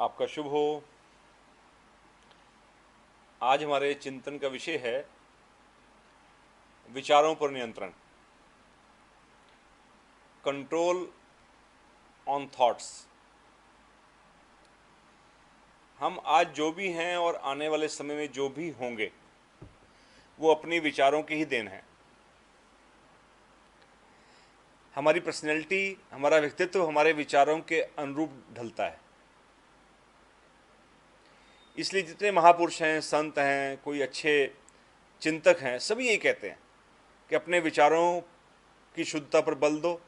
आपका शुभ हो। आज हमारे चिंतन का विषय है विचारों पर नियंत्रण, कंट्रोल ऑन थॉट्स। हम आज जो भी हैं और आने वाले समय में जो भी होंगे वो अपनी विचारों की ही देन है। हमारी पर्सनैलिटी, हमारा व्यक्तित्व हमारे विचारों के अनुरूप ढलता है। इसलिए जितने महापुरुष हैं, संत हैं, कोई अच्छे चिंतक हैं, सभी यही कहते हैं कि अपने विचारों की शुद्धता पर बल दो,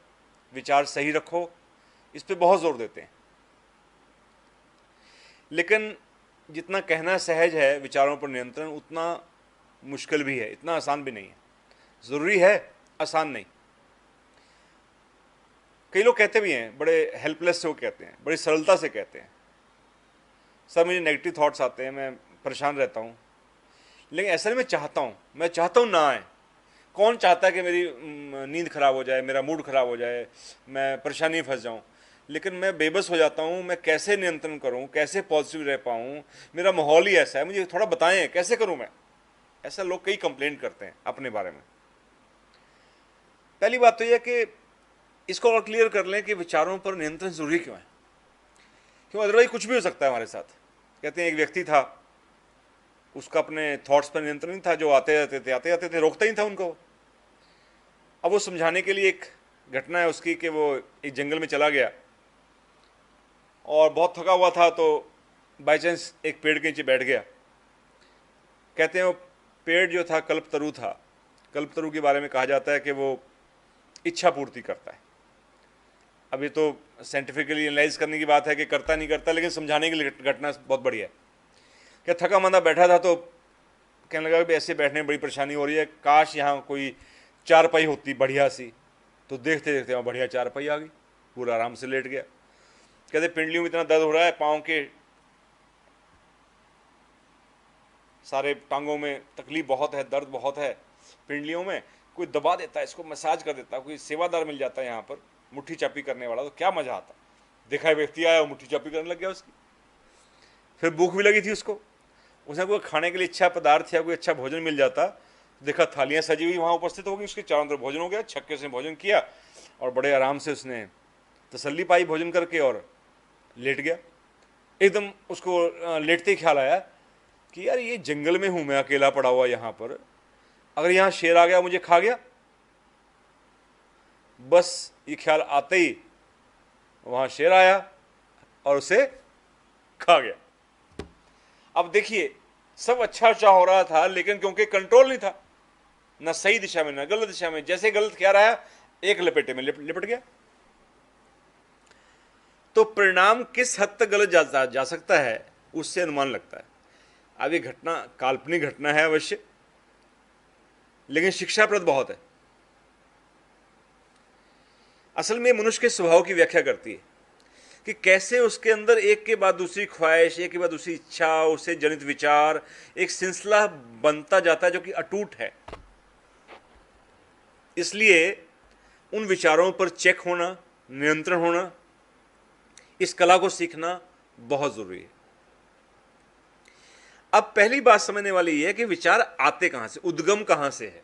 विचार सही रखो, इस पे बहुत जोर देते हैं। लेकिन जितना कहना सहज है विचारों पर नियंत्रण, उतना मुश्किल भी है, इतना आसान भी नहीं है। ज़रूरी है, आसान नहीं। कई लोग कहते भी हैं, बड़े हेल्पलेस से वो कहते हैं, बड़ी सरलता से कहते हैं, सर मुझे नेगेटिव थॉट्स आते हैं, मैं परेशान रहता हूँ। लेकिन ऐसा नहीं, मैं चाहता हूँ ना आए। कौन चाहता है कि मेरी नींद खराब हो जाए, मेरा मूड खराब हो जाए, मैं परेशानी में फंस जाऊँ। लेकिन मैं बेबस हो जाता हूँ, मैं कैसे नियंत्रण करूँ, कैसे पॉजिटिव रह पाऊँ, मेरा माहौल ही ऐसा है, मुझे थोड़ा बताएं कैसे करूँ मैं। ऐसा लोग कई कंप्लेंट करते हैं अपने बारे में। पहली बात तो यह कि इसको और क्लियर कर लें कि विचारों पर नियंत्रण जरूरी क्यों है। क्यों? अदरवाइज कुछ भी हो सकता है हमारे साथ। कहते हैं एक व्यक्ति था, उसका अपने थॉट्स पर नियंत्रण नहीं था, जो आते आते थे, रोकता ही था उनको। अब वो समझाने के लिए एक घटना है उसकी कि वो एक जंगल में चला गया और बहुत थका हुआ था, तो बाई चांस एक पेड़ के नीचे बैठ गया। कहते हैं वो पेड़ जो था कल्पतरु था। कल्पतरु के बारे में कहा जाता है कि वो इच्छा पूर्ति करता है। अब ये तो साइंटिफिकली एनालाइज करने की बात है कि करता नहीं करता, लेकिन समझाने के लिए घटना बहुत बढ़िया है। क्या थका मंदा बैठा था तो कहने लगा कि ऐसे बैठने में बड़ी परेशानी हो रही है, काश यहाँ कोई चारपाई होती बढ़िया सी। तो देखते देखते वहाँ बढ़िया चारपाई आ गई, पूरा आराम से लेट गया। कहते पिंडलियों में इतना दर्द हो रहा है, पाँव के सारे टांगों में तकलीफ बहुत है, दर्द बहुत है पिंडलियों में। कोई दबा देता है, इसको मसाज कर देता है, कोई सेवादार मिल जाता है यहाँ पर मुट्ठी चापी करने वाला, तो क्या मजा आता। देखा है व्यक्ति आया, मुट्ठी चापी करने लग गया उसकी। फिर भूख भी लगी थी उसको, उसने कोई खाने के लिए अच्छा पदार्थ या कोई अच्छा भोजन मिल जाता, देखा थालियां सजी हुई वहां उपस्थित होगी, उसके चारों तरफ भोजन हो गया, छक्के से भोजन किया और बड़े आराम से उसने तसल्ली पाई भोजन करके और लेट गया। एकदम उसको लेटते ही ख्याल आया कि यार ये जंगल में हूं मैं, अकेला पड़ा हुआ यहाँ पर, अगर यहाँ शेर आ गया मुझे खा गया। बस ये ख्याल आते ही वहां शेर आया और उसे खा गया। अब देखिए, सब अच्छा अच्छा हो रहा था, लेकिन क्योंकि कंट्रोल नहीं था, ना सही दिशा में ना गलत दिशा में, जैसे गलत ख्याल आया एक लपेटे में लिपट गया। तो परिणाम किस हद तक गलत जा सकता है उससे अनुमान लगता है। अब ये घटना काल्पनिक घटना है अवश्य, लेकिन शिक्षाप्रद बहुत है। असल में मनुष्य के स्वभाव की व्याख्या करती है कि कैसे उसके अंदर एक के बाद दूसरी ख्वाहिश, एक के बाद दूसरी इच्छा, उससे जनित विचार, एक सिलसिला बनता जाता है जो कि अटूट है। इसलिए उन विचारों पर चेक होना, नियंत्रण होना, इस कला को सीखना बहुत जरूरी है। अब पहली बात समझने वाली यह है कि विचार आते कहां से, उद्गम कहां से है।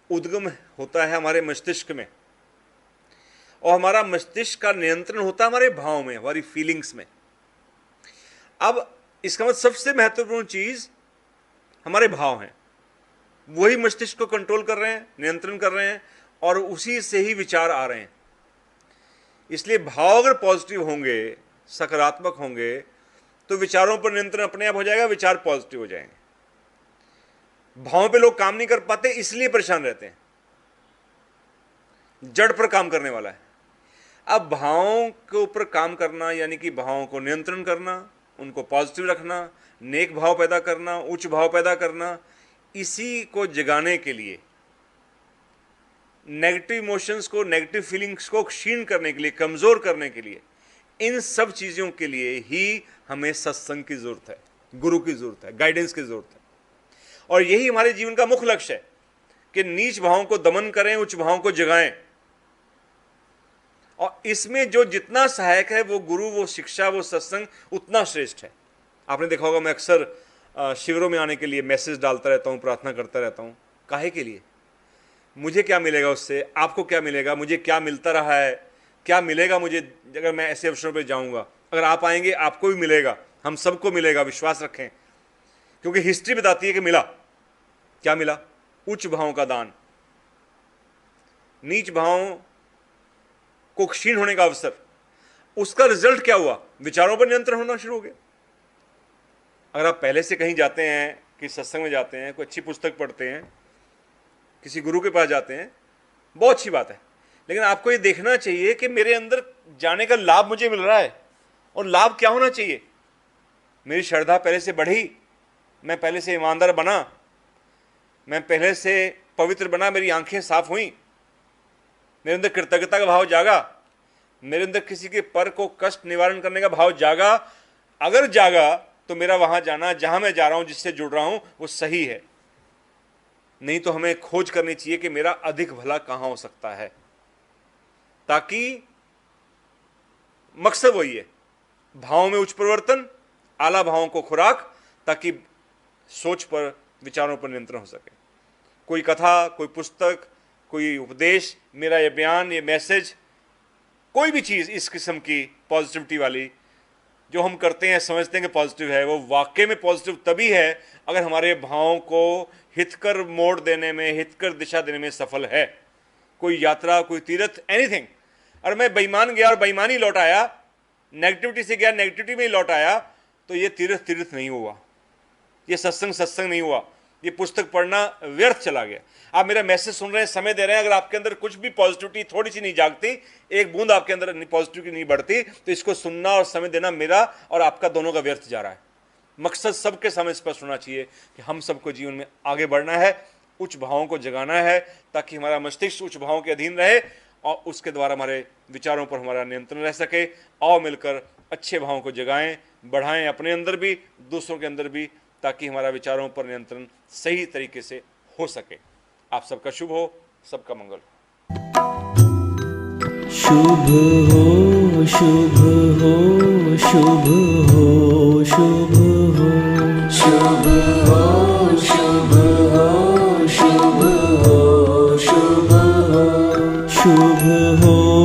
उद्गम होता है हमारे मस्तिष्क में, और हमारा मस्तिष्क का नियंत्रण होता है हमारे भाव में, हमारी फीलिंग्स में। अब इसका मतलब सबसे महत्वपूर्ण चीज हमारे भाव हैं, वही मस्तिष्क को कंट्रोल कर रहे हैं, नियंत्रण कर रहे हैं, और उसी से ही विचार आ रहे हैं। इसलिए भाव अगर पॉजिटिव होंगे, सकारात्मक होंगे, तो विचारों पर नियंत्रण अपने आप हो जाएगा, विचार पॉजिटिव हो जाएंगे। भावों पे लोग काम नहीं कर पाते, इसलिए परेशान रहते हैं। जड़ पर काम करने वाला है। अब भावों के ऊपर काम करना यानी कि भावों को नियंत्रण करना, उनको पॉजिटिव रखना, नेक भाव पैदा करना, उच्च भाव पैदा करना, इसी को जगाने के लिए, नेगेटिव इमोशंस को, नेगेटिव फीलिंग्स को क्षीण करने के लिए, कमजोर करने के लिए, इन सब चीजों के लिए ही हमें सत्संग की जरूरत है, गुरु की जरूरत है, गाइडेंस की जरूरत है। और यही हमारे जीवन का मुख्य लक्ष्य है कि नीच भावों को दमन करें, उच्च भावों को जगाएं। और इसमें जो जितना सहायक है वो गुरु, वो शिक्षा, वो सत्संग उतना श्रेष्ठ है। आपने देखा होगा मैं अक्सर शिविरों में आने के लिए मैसेज डालता रहता हूँ, प्रार्थना करता रहता हूँ। काहे के लिए? मुझे क्या मिलेगा उससे, आपको क्या मिलेगा, मुझे क्या मिलता रहा है, क्या मिलेगा मुझे अगर मैं ऐसे अवसरों पर जाऊँगा। अगर आप आएंगे आपको भी मिलेगा, हम सबको मिलेगा, विश्वास रखें। क्योंकि हिस्ट्री बताती है कि मिला, क्या मिला? उच्च भावों का दान, नीच भावों को क्षीण होने का अवसर। उसका रिजल्ट क्या हुआ? विचारों पर नियंत्रण होना शुरू हो गया। अगर आप पहले से कहीं जाते हैं, किसी सत्संग में जाते हैं, कोई अच्छी पुस्तक पढ़ते हैं, किसी गुरु के पास जाते हैं, बहुत अच्छी बात है। लेकिन आपको ये देखना चाहिए कि मेरे अंदर जाने का लाभ मुझे मिल रहा है, और लाभ क्या होना चाहिए? मेरी श्रद्धा पहले से बढ़ी, मैं पहले से ईमानदार बना, मैं पहले से पवित्र बना, मेरी आंखें साफ हुई, मेरे अंदर कृतज्ञता का भाव जागा, मेरे अंदर किसी के पर को कष्ट निवारण करने का भाव जागा। अगर जागा तो मेरा वहां जाना, जहां मैं जा रहा हूं, जिससे जुड़ रहा हूं, वो सही है। नहीं तो हमें खोज करनी चाहिए कि मेरा अधिक भला कहां हो सकता है, ताकि मकसद वही है, भावों में उच्च परिवर्तन, आला भावों को खुराक, ताकि सोच पर, विचारों पर नियंत्रण हो सके। कोई कथा, कोई पुस्तक, कोई उपदेश, मेरा ये बयान, ये मैसेज, कोई भी चीज़ इस किस्म की पॉजिटिविटी वाली जो हम करते हैं, समझते हैं कि पॉजिटिव है, वो वाकई में पॉजिटिव तभी है अगर हमारे भावों को हितकर मोड़ देने में, हितकर दिशा देने में सफल है। कोई यात्रा, कोई तीर्थ, एनीथिंग। अगर मैं बेईमान गया और बेईमानी लौट आया, नेगेटिविटी से गया, नेगेटिविटी में ही लौट आया, तो ये तीर्थ नहीं हुआ, ये सत्संग नहीं हुआ, ये पुस्तक पढ़ना व्यर्थ चला गया। आप मेरा मैसेज सुन रहे हैं, समय दे रहे हैं, अगर आपके अंदर कुछ भी पॉजिटिविटी थोड़ी सी नहीं जागती, एक बूंद आपके अंदर पॉजिटिविटी नहीं बढ़ती, तो इसको सुनना और समय देना मेरा और आपका दोनों का व्यर्थ जा रहा है। मकसद सबके सामने स्पष्ट होना चाहिए कि हम सबको जीवन में आगे बढ़ना है, उच्च भावों को जगाना है, ताकि हमारा मस्तिष्क उच्च भावों के अधीन रहे और उसके द्वारा हमारे विचारों पर हमारा नियंत्रण रह सके। आओ मिलकर अच्छे भावों को जगाएं, बढ़ाएं, अपने अंदर भी, दूसरों के अंदर भी, ताकि हमारा विचारों पर नियंत्रण सही तरीके से हो सके। आप सबका शुभ हो, सबका मंगल हो। शुभ हो, शुभ हो, शुभ हो, शुभ हो, शुभ हो, शुभ हो, शुभ हो, शुभ हो, शुभ हो।